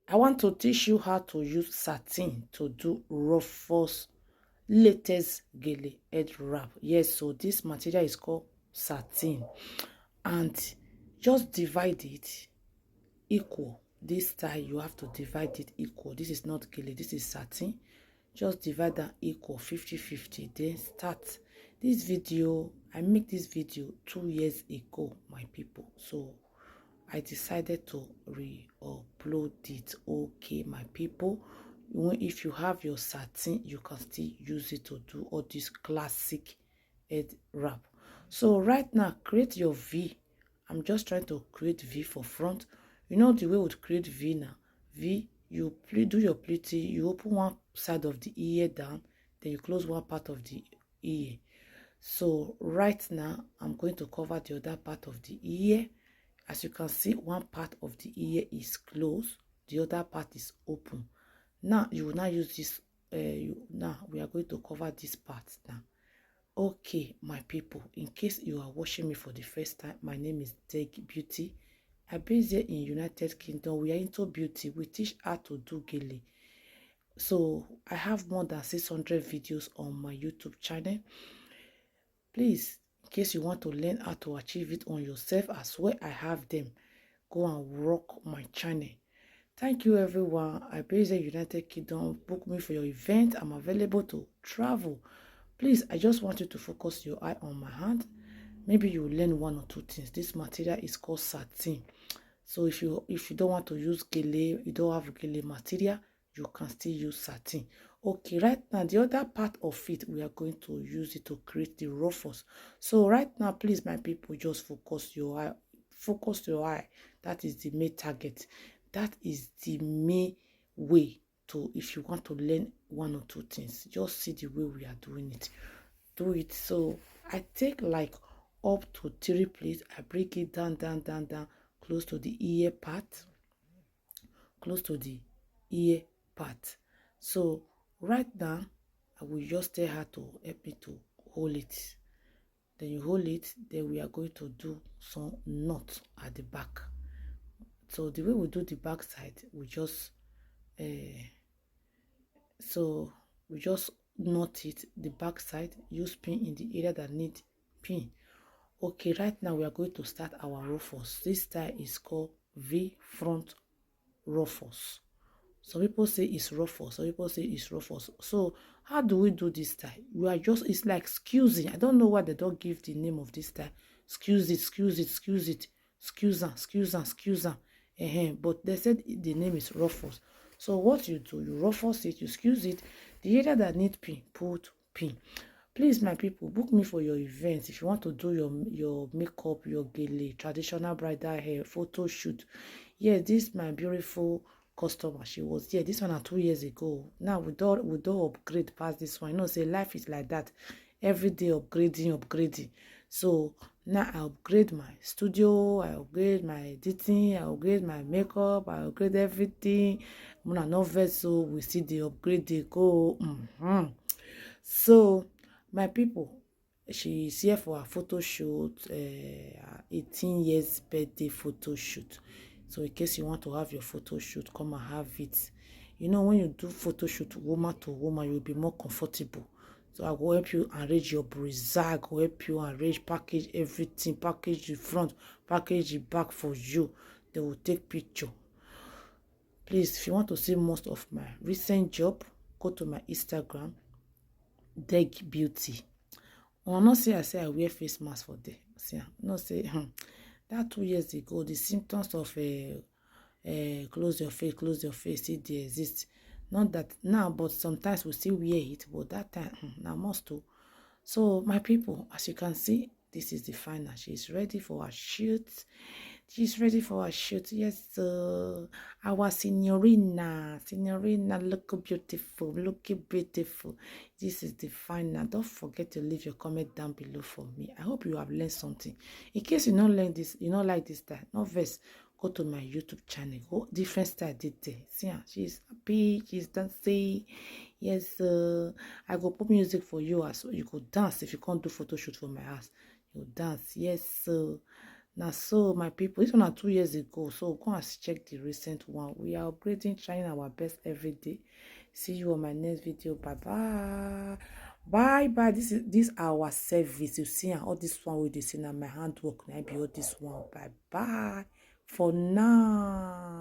I want to teach you how to use satin to do Rufus latest Gele head wrap. Yes, so this material is called satin, and just divide it equal. This style you have to divide it equal. This is not Gele, this is satin. Just divide that equal 50-50. Then start this video. I make this video 2 years ago, my people, so I decided to re-upload it. Okay, my people, if you have your satin, you can still use it to do all this classic head wrap. So right now, create your V. I'm just trying to create V for front. You know the way we would create V now. V, you do your pleating, you open one side of the ear down, then you close one part of the ear. So right now, I'm going to cover the other part of the ear. As you can see, one part of the ear is closed, the other part is open. Now you will now use this. Now we are going to cover this part now. Okay, my people, in case you are watching me for the first time, my name is Gele Beauty. I based here in United Kingdom. We are into beauty. We teach how to do Gele. So I have more than 600 videos on my YouTube channel. Please, in case you want to learn how to achieve it on yourself as well, I have them. Go and rock my channel. Thank you, everyone. I based in United Kingdom. Book me for your event. I'm available to travel. Please, I just want you to focus your eye on my hand. Maybe you will learn 1 or 2 things. This material is called satin. So if you don't want to use Gele, you don't have Gele material, you can still use satin. Okay, right now the other part of it, we are going to use it to create the ruffles. So right now, please, my people, just focus your eye. Focus your eye. That is the main target. That is the main way to, if you want to learn 1 or 2 things, just see the way we are doing it. Do it. So I take like up to 3 plates. I break it down, close to the ear part. Close to the ear part. So right now, I will just tell her to help me to hold it. Then you hold it. Then we are going to do some knots at the back. So the way we do the back side, we just knot it the back side. Use pin in the area that need pin. Okay, right now we are going to start our ruffles. This style is called V front ruffles. Some people say it's ruffles, some people say it's ruffles. So how do we do this style? We are just, it's like excusing. I don't know why they don't give the name of this style. Excuse it, excuse it, excuse it, excuse them. But they said the name is ruffles. So what you do, you ruffles it, you excuse it. The area that need pin, put pin. Please, my people, book me for your events. If you want to do your makeup, your Gele, traditional bridal hair, photo shoot. Yeah, this my beautiful customer. She was here. This one 2 years ago. Now we don't upgrade past this one. You know, say life is like that. Every day upgrading. So now I upgrade my studio, I upgrade my editing, I upgrade my makeup, I upgrade everything. When I know vessel, we see the upgrade they go. So my people, she is here for a photo shoot, 18 years birthday photo shoot. So in case you want to have your photo shoot, come and have it. You know, when you do photo shoot woman to woman, you'll be more comfortable. So I will help you arrange your brizag, I will help you arrange, package everything, package the front, package the back for you. They will take picture. Please, if you want to see most of my recent job, go to my Instagram, Gele Beauty. I not say I wear face mask for there. See, not say that 2 years ago, the symptoms of close your face, still they exist. Not that now, but sometimes we still wear it, but that time, now must too. So my people, as you can see, this is the final. She's ready for her shoot. She's ready for her shoot. Yes, our signorina, look beautiful, This is the final. Don't forget to leave your comment down below for me. I hope you have learned something. In case you don't learn this, you don't like this style, no verse. Go to my YouTube channel. Go different style did there. See, she's happy. She's dancing. Yes, I go put music for you as well. You go dance if you can't do photo shoot for my house. You dance. Yes, Now, so my people, this one are 2 years ago. So go and check the recent one. We are upgrading, trying our best every day. See you on my next video. Bye bye. Bye bye. This our service. You see, and all this one with this in my handwork. Now be all this one. Bye bye. For now.